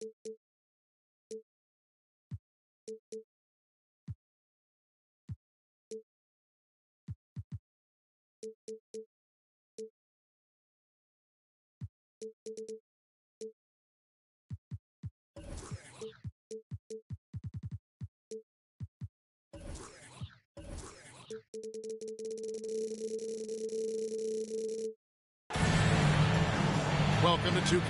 Welcome to two.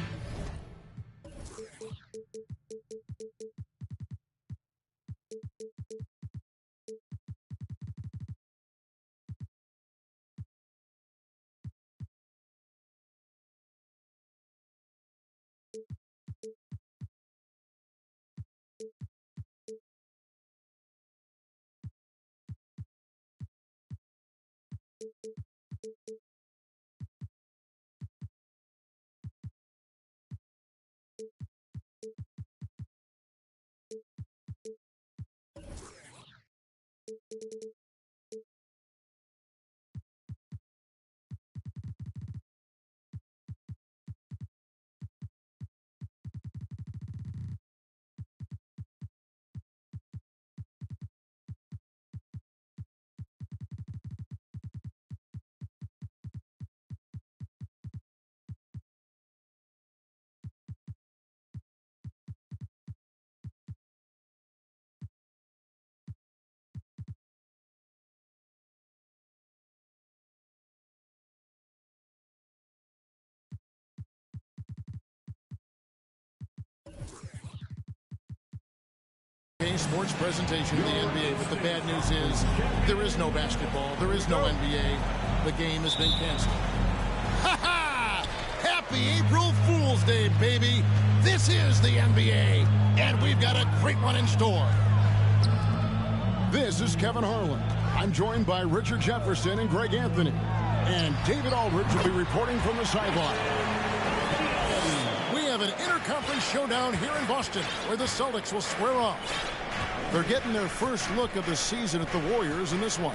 Sports presentation in the NBA, but the bad news is there is no basketball, there is no NBA. The game has been canceled. Ha ha! Happy April Fool's Day, baby! This is the NBA, and we've got a great one in store. This is Kevin Harlan. I'm joined by Richard Jefferson and Greg Anthony, and David Aldridge will be reporting from the sideline. We have an interconference showdown here in Boston, where the Celtics will square off. They're getting their first look of the season at the Warriors in this one.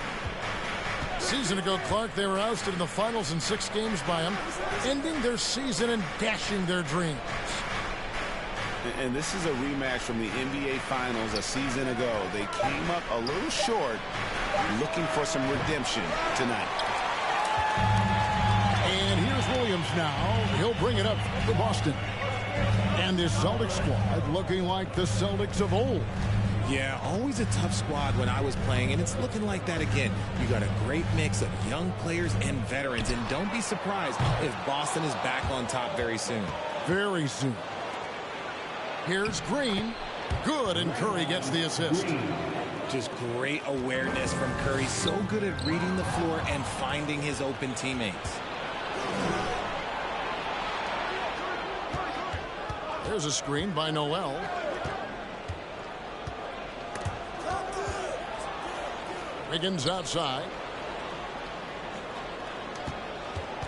A season ago, Clark, they were ousted in the finals in 6 games by them, ending their season and dashing their dreams. And this is a rematch from the NBA Finals a season ago. They came up a little short, looking for some redemption tonight. And here's Williams now. He'll bring it up for Boston. And this Celtics squad looking like the Celtics of old. Yeah, always a tough squad when I was playing, and it's looking like that again. You got a great mix of young players and veterans, and don't be surprised if Boston is back on top very soon. Very soon. Here's Green. Good, and Curry gets the assist. Just great awareness from Curry. So good at reading the floor and finding his open teammates. There's a screen by Noel. Wiggins outside.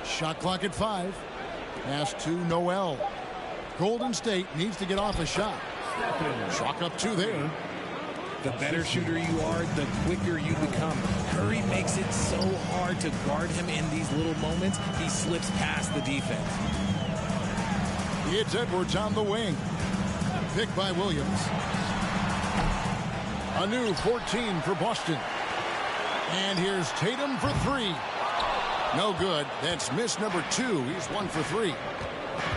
Shot clock at 5. Pass to Noel. Golden State needs to get off a shot. Chalk up 2 there. The better shooter you are, the quicker you become. Curry makes it so hard to guard him in these little moments. He slips past the defense. It's Edwards on the wing. Pick by Williams. A new 14 for Boston. And here's Tatum for 3. No good. That's miss number 2. He's 1 for 3.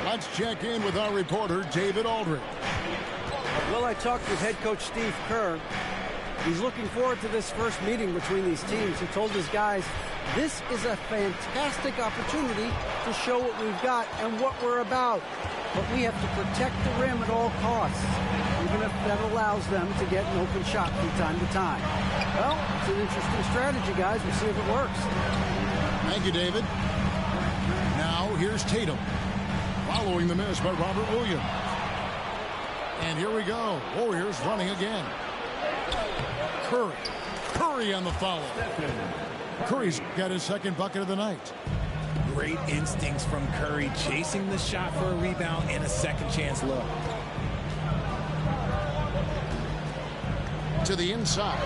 Let's check in with our reporter, David Aldridge. Well, I talked with head coach Steve Kerr. He's looking forward to this first meeting between these teams. He told his guys, this is a fantastic opportunity to show what we've got and what we're about. But we have to protect the rim at all costs, even if that allows them to get an open shot from time to time. Well, it's an interesting strategy, guys. We'll see if it works. Thank you, David. Now, here's Tatum. Following the miss by Robert Williams. And here we go. Warriors running again. Curry on the follow. Curry's got his second bucket of the night. Great instincts from Curry, chasing the shot for a rebound and a second chance look. To the inside.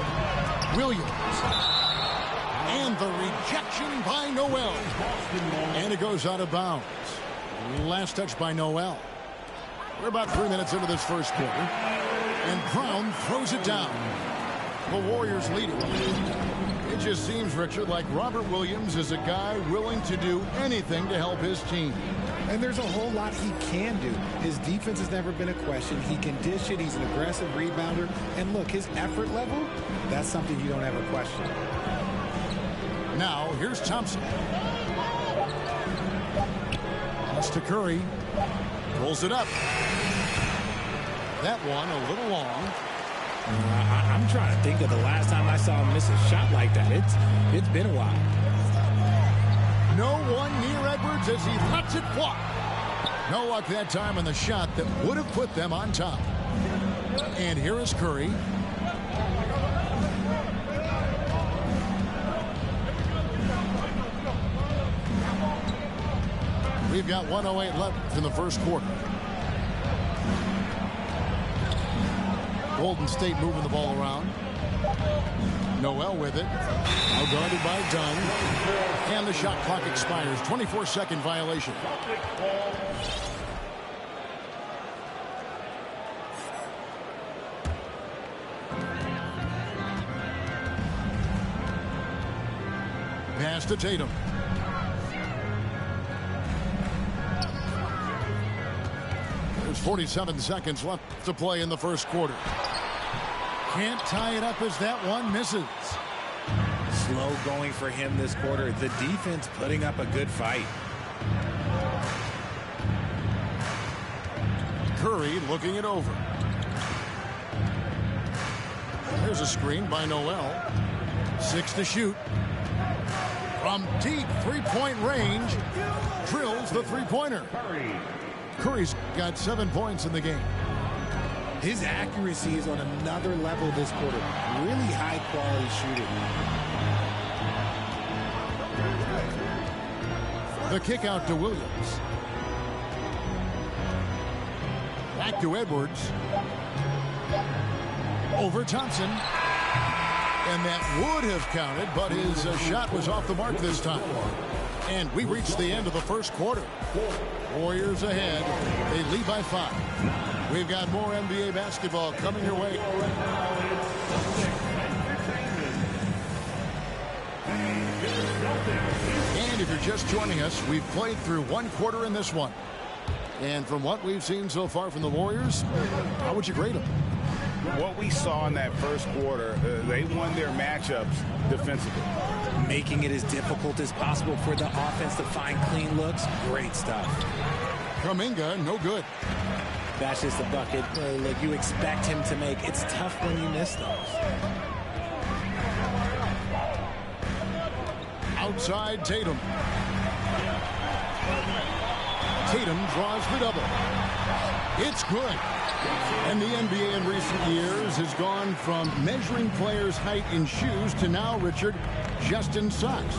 Williams. And the rejection by Noel. And it goes out of bounds. Last touch by Noel. We're about 3 minutes into this first quarter. And Brown throws it down. The Warriors lead it. It just seems, Richard, like Robert Williams is a guy willing to do anything to help his team. And there's a whole lot he can do. His defense has never been a question. He can dish it. He's an aggressive rebounder. And look, his effort level, that's something you don't ever question. Now, here's Thompson. Pass to Curry. Pulls it up. That one a little long. I'm trying to think of the last time I saw him miss a shot like that. It's been a while. No one near Edwards as he lets it fly. No luck that time on the shot that would have put them on top. And here is Curry. We've got 1:08 left in the first quarter. Golden State moving the ball around. Noel with it. Now guarded by Dunn. And the shot clock expires. 24-second violation. Pass to Tatum. There's 47 seconds left to play in the first quarter. Can't tie it up as that one misses. Slow going for him this quarter. The defense putting up a good fight. Curry looking it over. There's a screen by Noel. 6 to shoot. From deep three-point range, drills the three-pointer. Curry's got 7 points in the game. His accuracy is on another level this quarter. Really high-quality shooting. The kick out to Williams. Back to Edwards. Over Thompson. And that would have counted, but his shot was off the mark this time. And we reached the end of the first quarter. Warriors ahead. They lead by 5. We've got more NBA basketball coming your way. And if you're just joining us, we've played through one quarter in this one. And from what we've seen so far from the Warriors, how would you grade them? What we saw in that first quarter, they won their matchups defensively. Making it as difficult as possible for the offense to find clean looks. Great stuff. Kuminga, no good. That's just a bucket like you expect him to make. It's tough when you miss those. Outside Tatum. Tatum draws the double. It's good. And the NBA in recent years has gone from measuring players' height in shoes to now, Richard, just in socks.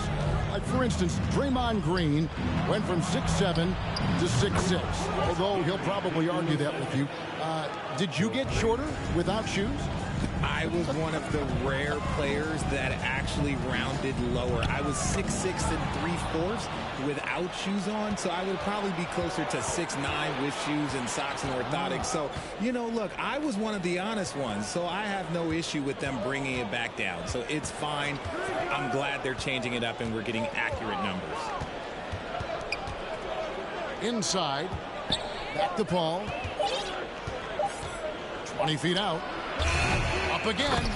Like, for instance, Draymond Green went from 6'7" to 6'6", although he'll probably argue that with you. Did you get shorter without shoes? I was one of the rare players that actually rounded lower. I was 6'6" and 3/4 without shoes on, so I would probably be closer to 6'9" with shoes and socks and orthotics. So, you know, look, I was one of the honest ones, so I have no issue with them bringing it back down. So it's fine. I'm glad they're changing it up and we're getting accurate numbers. Inside. Back to Paul. 20 feet out. Up again.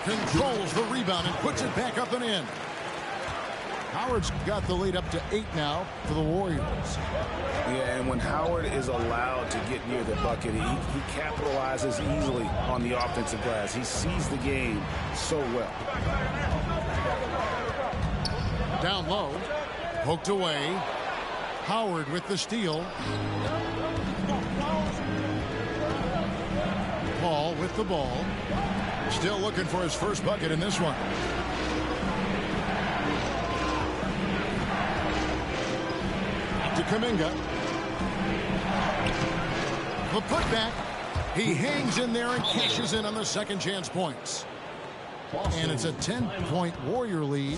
Controls the rebound and puts it back up and in. Howard's got the lead up to 8 now for the Warriors. Yeah, and when Howard is allowed to get near the bucket, he capitalizes easily on the offensive glass. He sees the game so well. Down low. Poked away. Howard with the steal. Paul with the ball. Still looking for his first bucket in this one. To Kuminga. The putback. He hangs in there and cashes in on the second chance points. And it's a 10-point Warrior lead.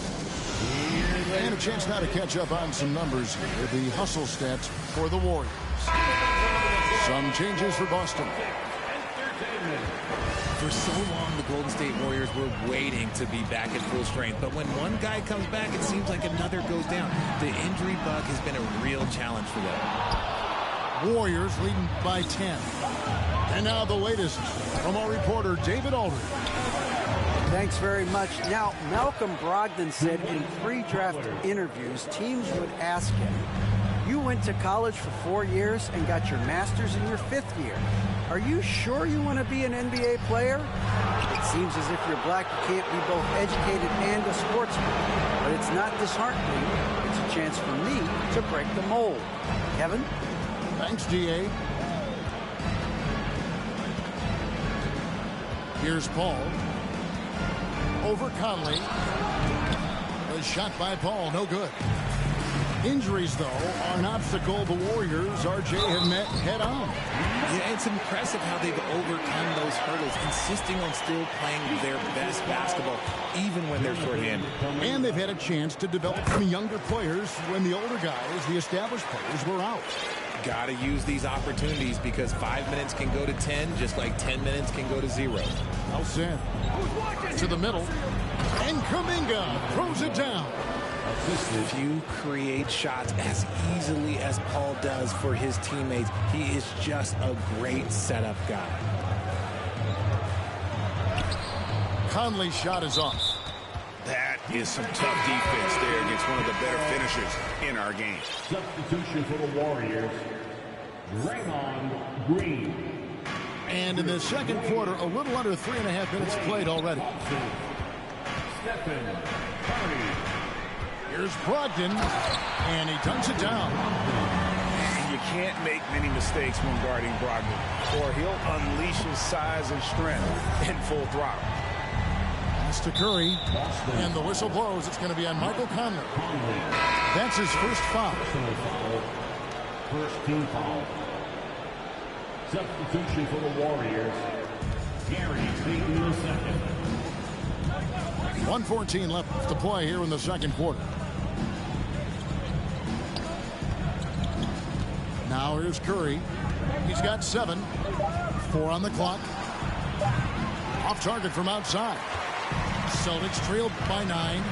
And a chance now to catch up on some numbers here. The hustle stats for the Warriors. Some changes for Boston. For so long, the Golden State Warriors were waiting to be back at full strength. But when one guy comes back, it seems like another goes down. The injury bug has been a real challenge for them. Warriors leading by 10. And now the latest from our reporter, David Aldridge. Thanks very much. Now, Malcolm Brogdon said in pre-draft interviews, teams would ask him, you went to college for 4 years and got your master's in your 5th year. Are you sure you want to be an NBA player? It seems as if you're black, you can't be both educated and a sportsman. But it's not disheartening. It's a chance for me to break the mold. Kevin? Thanks, DA. Here's Paul. Over Conley. A shot by Paul, no good. Injuries, though, are an obstacle the Warriors, RJ, have met head-on. Yeah, it's impressive how they've overcome those hurdles, insisting on still playing their best basketball, even when they're shorthanded. And they've had a chance to develop some younger players when the older guys, the established players, were out. Got to use these opportunities because 5 minutes can go to 10, just like 10 minutes can go to 0. Well said. To the middle. And Kuminga throws it down. If you create shots as easily as Paul does for his teammates, he is just a great setup guy. Conley's shot is off. That is some tough defense there against one of the better finishers in our game. Substitution for the Warriors, Draymond Green. And in the second quarter, a little under 3.5 minutes played already. Stephen Curry. Here's Brogdon, and he dunks it down. You can't make many mistakes when guarding Brogdon, or he'll unleash his size and strength in full throttle. Pass to Curry, and the whistle blows. It's going to be on Michael Conley. That's his first foul. First team foul. Substitution for the Warriors, Gary Payton II. 1:14 left to play here in the second quarter. Now here's Curry. He's got 7. 4 on the clock. Off target from outside. Celtics trailed by 9.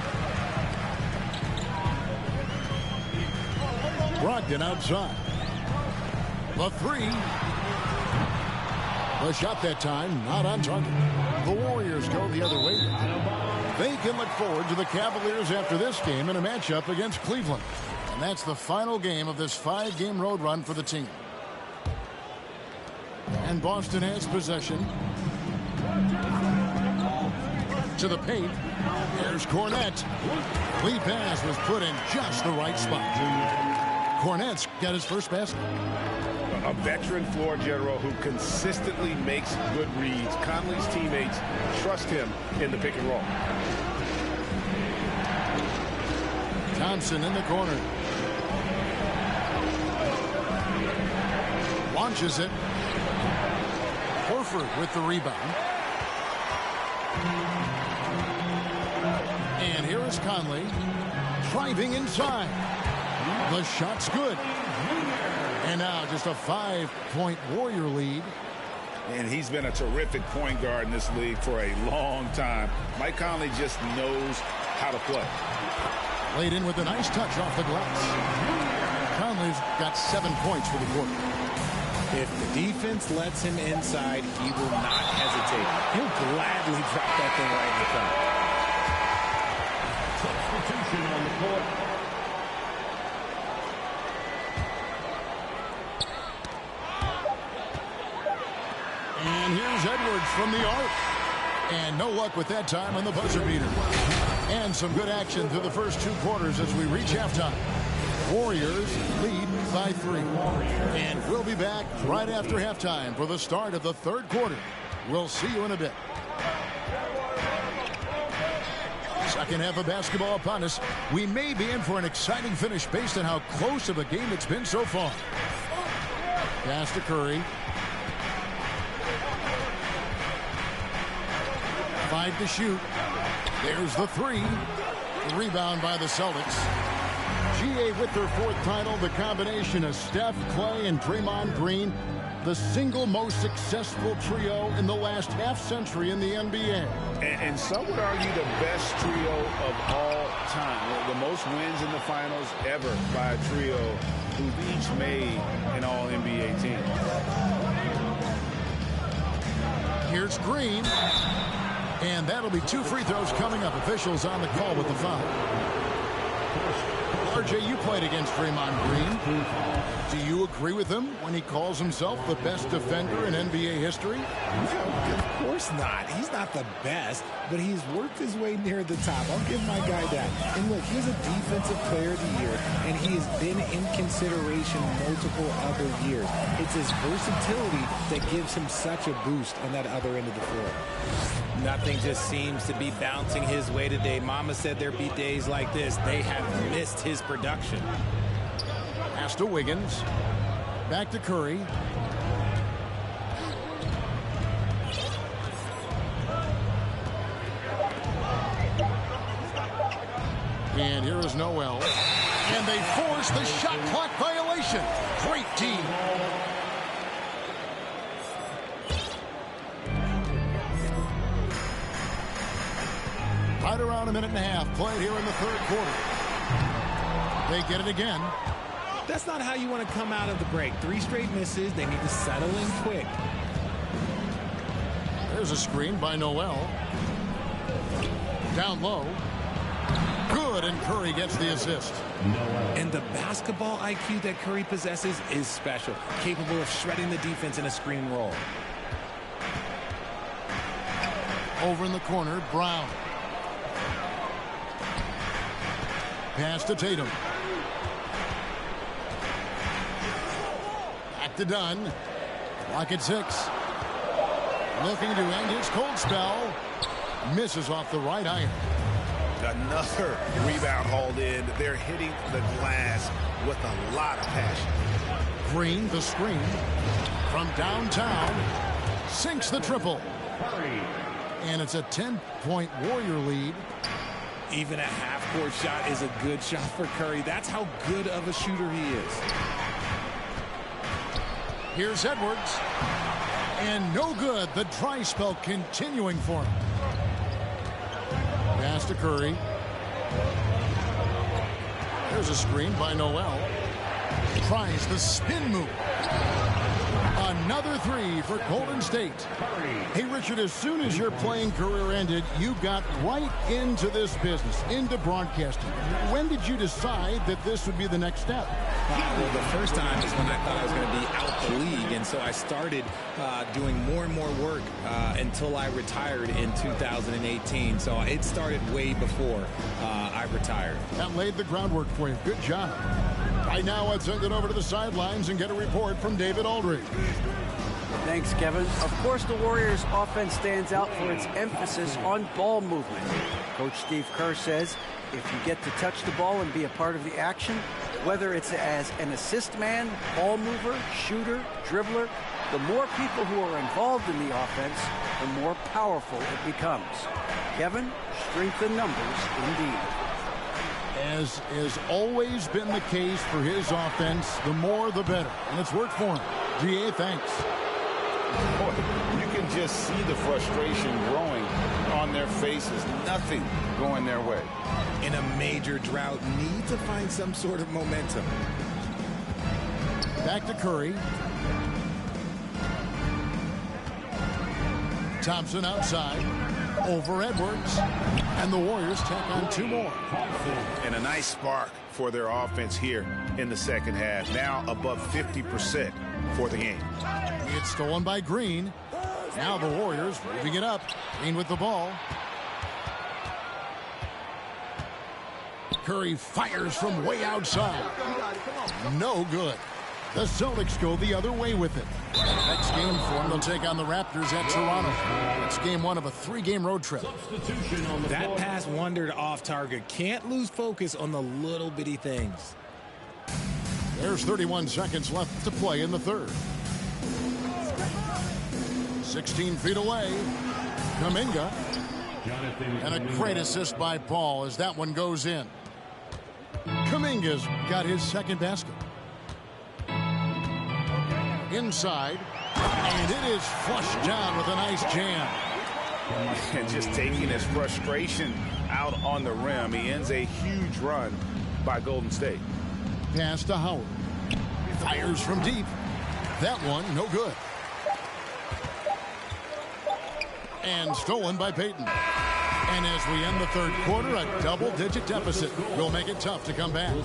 Brogdon outside. The 3. The shot that time, not on target. The Warriors go the other way. They can look forward to the Cavaliers after this game in a matchup against Cleveland. And that's the final game of this 5-game road run for the team. And Boston has possession. To the paint. There's Cornette. Lead pass was put in just the right spot. Cornette's got his first basket. A veteran floor general who consistently makes good reads. Conley's teammates trust him in the pick and roll. Thompson in the corner. Launches it. Horford with the rebound. And here is Conley driving inside. The shot's good. And now just a 5-point Warrior lead. And he's been a terrific point guard in this league for a long time. Mike Conley just knows how to play. Laid in with a nice touch off the glass. Conley's got 7 points for the quarter. If the defense lets him inside, he will not hesitate. He'll gladly drop that thing right in the front. Substitution on the court. And here's Edwards from the arc. And no luck with that time on the buzzer beater. And some good action through the first 2 quarters as we reach halftime. Warriors lead by 3. And we'll be back right after halftime for the start of the 3rd quarter. We'll see you in a bit. Second half of basketball upon us. We may be in for an exciting finish based on how close of a game it's been so far. Pass to Curry. 5 to shoot. There's the 3. Rebound by the Celtics. GA with their 4th title, the combination of Steph, Clay, and Draymond Green, the single most successful trio in the last half-century in the NBA. And some would argue the best trio of all time. The most wins in the finals ever by a trio who've each made an All-NBA team. Here's Green. And that'll be 2 free throws coming up. Officials on the call with the foul. RJ, you played against Draymond Green. Do you agree with him when he calls himself the best defender in NBA history? No, of course not. He's not the best, but he's worked his way near the top. I'll give my guy that. And look, he's a defensive player of the year, and he has been in consideration multiple other years. It's his versatility that gives him such a boost on that other end of the floor. Nothing just seems to be bouncing his way today. Mama said there'd be days like this. They have missed his production. Pass to Wiggins. Back to Curry. And here is Noel. And they force the shot clock violation. Great team. Right around a minute and a half played here in the third quarter. They get it again. That's not how you want to come out of the break. 3 straight misses. They need to settle in quick. There's a screen by Noel. Down low. Good, and Curry gets the assist. And the basketball IQ that Curry possesses is special. Capable of shredding the defense in a screen roll. Over in the corner, Brown. Pass to Tatum. Back to Dunn. Clock at 6. Looking to end his cold spell. Misses off the right iron. Another rebound hauled in. They're hitting the glass with a lot of passion. Green, the screen. From downtown. Sinks the triple. And it's a 10-point Warrior lead. Even a half-court shot is a good shot for Curry. That's how good of a shooter he is. Here's Edwards. And no good. The dry spell continuing for him. Pass to Curry. There's a screen by Noel. Tries the spin move. Another 3 for Golden State. Hey, Richard, as soon as your playing career ended, you got right into this business, into broadcasting. When did you decide that this would be the next step? Well, the first time is when I thought I was going to be out the league, and so I started doing more and more work until I retired in 2018. So it started way before I retired. That laid the groundwork for you. Good job. Right now, let's send it over to the sidelines and get a report from David Aldridge. Thanks, Kevin. Of course, the Warriors' offense stands out for its emphasis on ball movement. Coach Steve Kerr says if you get to touch the ball and be a part of the action, whether it's as an assist man, ball mover, shooter, dribbler, the more people who are involved in the offense, the more powerful it becomes. Kevin, strength in numbers indeed. As has always been the case for his offense, the more the better. And it's worked for him. GA, thanks. Boy, you can just see the frustration growing on their faces. Nothing going their way. In a major drought, need to find some sort of momentum. Back to Curry. Thompson outside. Over Edwards. And the Warriors take on 2 more. And a nice spark for their offense here in the second half. Now above 50% for the game. It's stolen by Green. Now the Warriors moving it up. Green with the ball. Curry fires from way outside. No good. The Celtics go the other way with it. Next game for them, they'll take on the Raptors at Toronto. It's game 1 of a 3-game road trip. That pass wandered off target. Can't lose focus on the little bitty things. There's 31 seconds left to play in the third. 16 feet away. Kuminga. And a great assist by Paul as that one goes in. Kuminga's got his second basket. Inside, And it is flushed down with a nice jam. And just taking his frustration out on the rim. He ends a huge run by Golden State. Pass to Howard. Fires from deep. That one, no good. And stolen by Payton. And as we end the third quarter, a double-digit deficit will make it tough to come back.